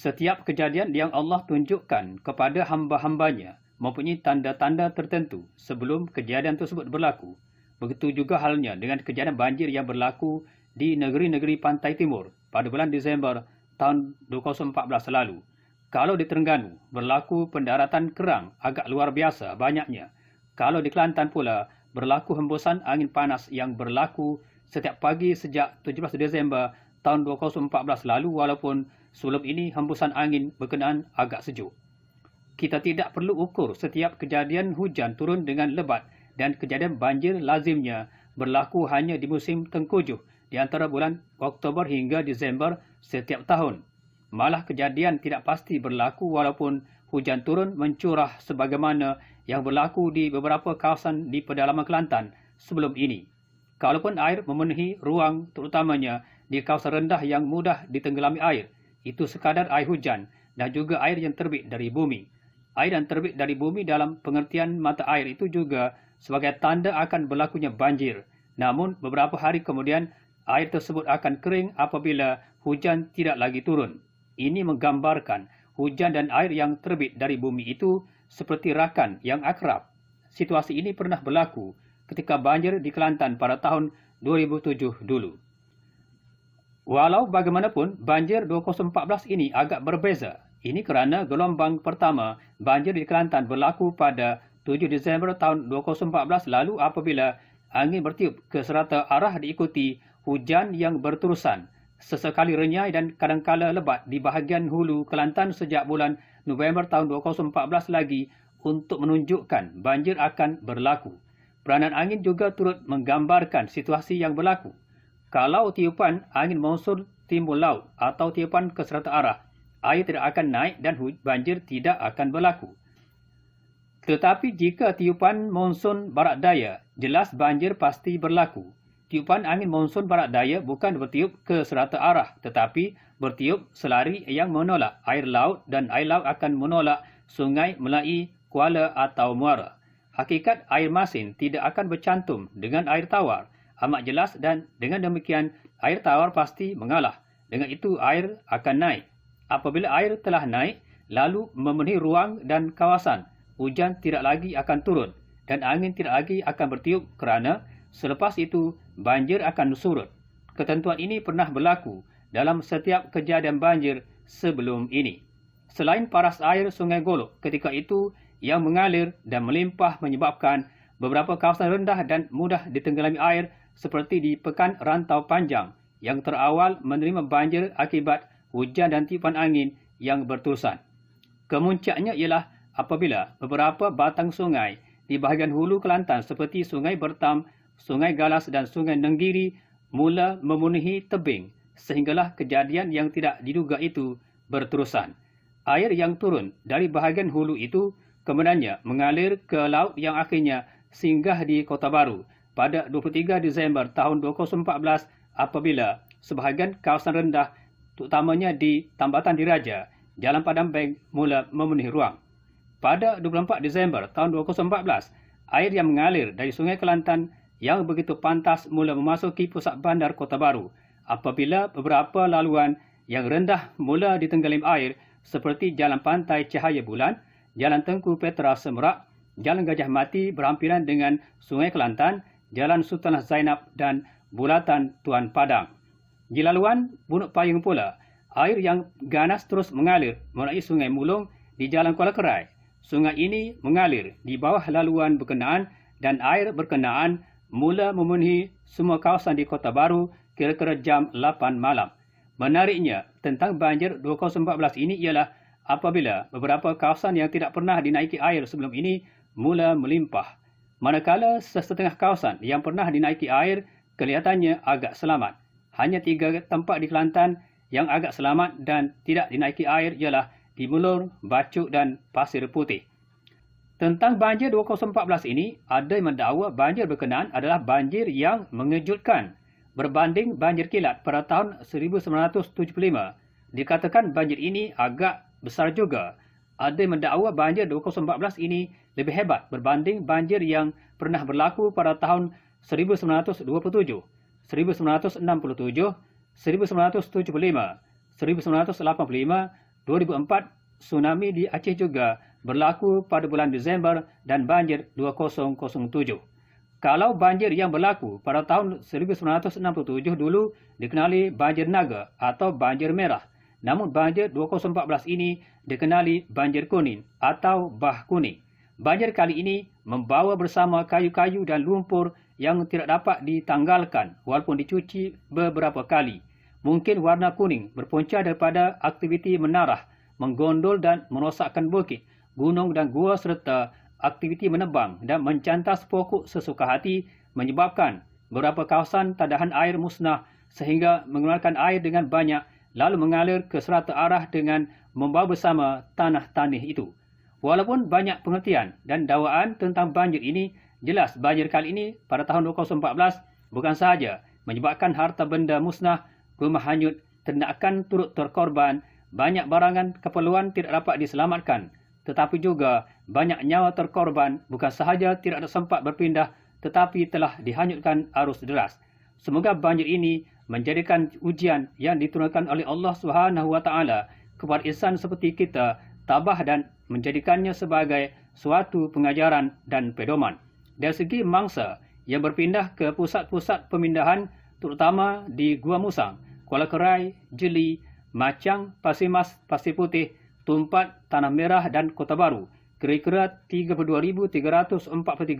Setiap kejadian yang Allah tunjukkan kepada hamba-hambanya mempunyai tanda-tanda tertentu sebelum kejadian tersebut berlaku. Begitu juga halnya dengan kejadian banjir yang berlaku di negeri-negeri pantai timur pada bulan Disember tahun 2014 lalu. Kalau di Terengganu berlaku pendaratan kerang agak luar biasa banyaknya. Kalau di Kelantan pula berlaku hembusan angin panas yang berlaku setiap pagi sejak 17 Disember tahun 2014 lalu, walaupun sebelum ini hembusan angin berkenaan agak sejuk. Kita tidak perlu ukur setiap kejadian hujan turun dengan lebat dan kejadian banjir lazimnya berlaku hanya di musim tengkujuh di antara bulan Oktober hingga Disember setiap tahun. Malah kejadian tidak pasti berlaku walaupun hujan turun mencurah sebagaimana yang berlaku di beberapa kawasan di pedalaman Kelantan sebelum ini. Kalaupun air memenuhi ruang terutamanya di kawasan rendah yang mudah ditenggelami air, itu sekadar air hujan dan juga air yang terbit dari bumi. Air yang terbit dari bumi dalam pengertian mata air itu juga sebagai tanda akan berlakunya banjir. Namun beberapa hari kemudian air tersebut akan kering apabila hujan tidak lagi turun. Ini menggambarkan hujan dan air yang terbit dari bumi itu seperti rakan yang akrab. Situasi ini pernah berlaku ketika banjir di Kelantan pada tahun 2007 dulu. Walau bagaimanapun, banjir 2014 ini agak berbeza. Ini kerana gelombang pertama banjir di Kelantan berlaku pada 7 Disember tahun 2014 lalu apabila angin bertiup ke serata arah diikuti hujan yang berterusan. Sesekali renyai dan kadangkala lebat di bahagian hulu Kelantan sejak bulan November tahun 2014 lagi untuk menunjukkan banjir akan berlaku. Peranan angin juga turut menggambarkan situasi yang berlaku. Kalau tiupan angin monsun timbul laut atau tiupan ke serata arah, air tidak akan naik dan banjir tidak akan berlaku. Tetapi jika tiupan monsun barat daya, jelas banjir pasti berlaku. Tiupan angin monsun barat daya bukan bertiup ke serata arah, tetapi bertiup selari yang menolak air laut dan air laut akan menolak sungai melalui kuala atau muara. Hakikat air masin tidak akan bercantum dengan air tawar. Amat jelas dan dengan demikian air tawar pasti mengalah. Dengan itu air akan naik. Apabila air telah naik lalu memenuhi ruang dan kawasan, hujan tidak lagi akan turun dan angin tidak lagi akan bertiup kerana selepas itu banjir akan surut. Ketentuan ini pernah berlaku dalam setiap kejadian banjir sebelum ini. Selain paras air Sungai Golok ketika itu yang mengalir dan melimpah menyebabkan beberapa kawasan rendah dan mudah ditenggelami air seperti di Pekan Rantau Panjang yang terawal menerima banjir akibat hujan dan tiupan angin yang berterusan. Kemuncaknya ialah apabila beberapa batang sungai di bahagian hulu Kelantan seperti Sungai Bertam, Sungai Galas dan Sungai Nenggiri mula memenuhi tebing sehinggalah kejadian yang tidak diduga itu berterusan. Air yang turun dari bahagian hulu itu kemudiannya mengalir ke laut yang akhirnya singgah di Kota Baru pada 23 Disember tahun 2014 apabila sebahagian kawasan rendah terutamanya di Tambatan Diraja, Jalan Padang Beng mula memenuhi ruang. Pada 24 Disember tahun 2014, air yang mengalir dari Sungai Kelantan yang begitu pantas mula memasuki pusat bandar Kota Baru apabila beberapa laluan yang rendah mula ditenggelam air seperti Jalan Pantai Cahaya Bulan, Jalan Tengku Petra Semerak, Jalan Gajah Mati berhampiran dengan Sungai Kelantan, Jalan Sultanah Zainab dan Bulatan Tuan Padang. Di laluan Bunuk Payung pula, air yang ganas terus mengalir melalui Sungai Mulung di Jalan Kuala Kerai. Sungai ini mengalir di bawah laluan berkenaan dan air berkenaan mula memenuhi semua kawasan di Kota Baru kira-kira jam 8 malam. Menariknya tentang banjir 2014 ini ialah apabila beberapa kawasan yang tidak pernah dinaiki air sebelum ini mula melimpah. Manakala sesetengah kawasan yang pernah dinaiki air kelihatannya agak selamat. Hanya 3 tempat di Kelantan Yang agak selamat dan tidak dinaiki air ialah di Mulur, Bacuk dan Pasir Putih. Tentang banjir 2014 ini, ada yang mendakwa banjir berkenaan adalah banjir yang mengejutkan. Berbanding banjir kilat pada tahun 1975, dikatakan banjir ini agak besar juga. Ada yang mendakwa banjir 2014 ini lebih hebat berbanding banjir yang pernah berlaku pada tahun 1927, 1967, 1975, 1985, 2004, tsunami di Aceh juga berlaku pada bulan Disember dan banjir 2007. Kalau banjir yang berlaku pada tahun 1967 dulu dikenali banjir naga atau banjir merah, namun banjir 2014 ini dikenali banjir kuning atau bah kuning. Banjir kali ini membawa bersama kayu-kayu dan lumpur yang tidak dapat ditanggalkan walaupun dicuci beberapa kali. Mungkin warna kuning berpunca daripada aktiviti menarah, menggondol dan merosakkan bukit, gunung dan gua serta aktiviti menebang dan mencantas pokok sesuka hati menyebabkan beberapa kawasan tadahan air musnah sehingga mengeluarkan air dengan banyak lalu mengalir ke serata arah dengan membawa bersama tanah-tanah itu. Walaupun banyak pengertian dan dakwaan tentang banjir ini, jelas banjir kali ini pada tahun 2014 bukan sahaja menyebabkan harta benda musnah, rumah hanyut, ternakan turut terkorban, banyak barangan keperluan tidak dapat diselamatkan, tetapi juga banyak nyawa terkorban bukan sahaja tidak sempat berpindah tetapi telah dihanyutkan arus deras. Semoga banjir ini menjadikan ujian yang diturunkan oleh Allah SWT kepada insan seperti kita tabah dan menjadikannya sebagai suatu pengajaran dan pedoman. Dari segi mangsa yang berpindah ke pusat-pusat pemindahan terutama di Gua Musang, Kuala Kerai, Jeli, Macang, Pasir Mas, Pasir Putih, Tumpat, Tanah Merah dan Kota Baru, kira-kira 32,343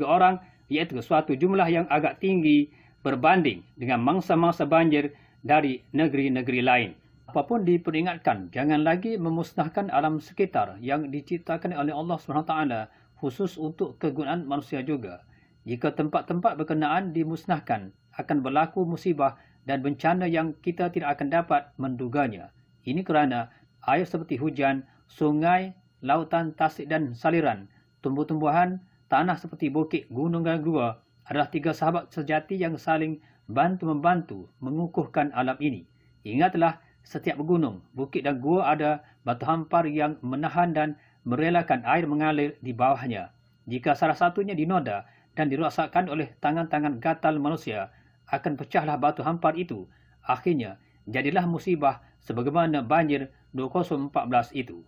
orang, iaitu suatu jumlah yang agak tinggi berbanding dengan mangsa-mangsa banjir dari negeri-negeri lain. Apapun diperingatkan, jangan lagi memusnahkan alam sekitar yang diciptakan oleh Allah SWT khusus untuk kegunaan manusia juga. Jika tempat-tempat berkenaan dimusnahkan, akan berlaku musibah dan bencana yang kita tidak akan dapat menduganya. Ini kerana air seperti hujan, sungai, lautan, tasik dan saliran, tumbuh-tumbuhan, tanah seperti bukit, gunung dan gua adalah tiga sahabat sejati yang saling bantu-membantu mengukuhkan alam ini. Ingatlah, setiap gunung, bukit dan gua ada batu hampar yang menahan dan merelakan air mengalir di bawahnya. Jika salah satunya dinoda dan dirosakkan oleh tangan-tangan gatal manusia, akan pecahlah batu hampar itu. Akhirnya, jadilah musibah sebagaimana banjir 2014 itu.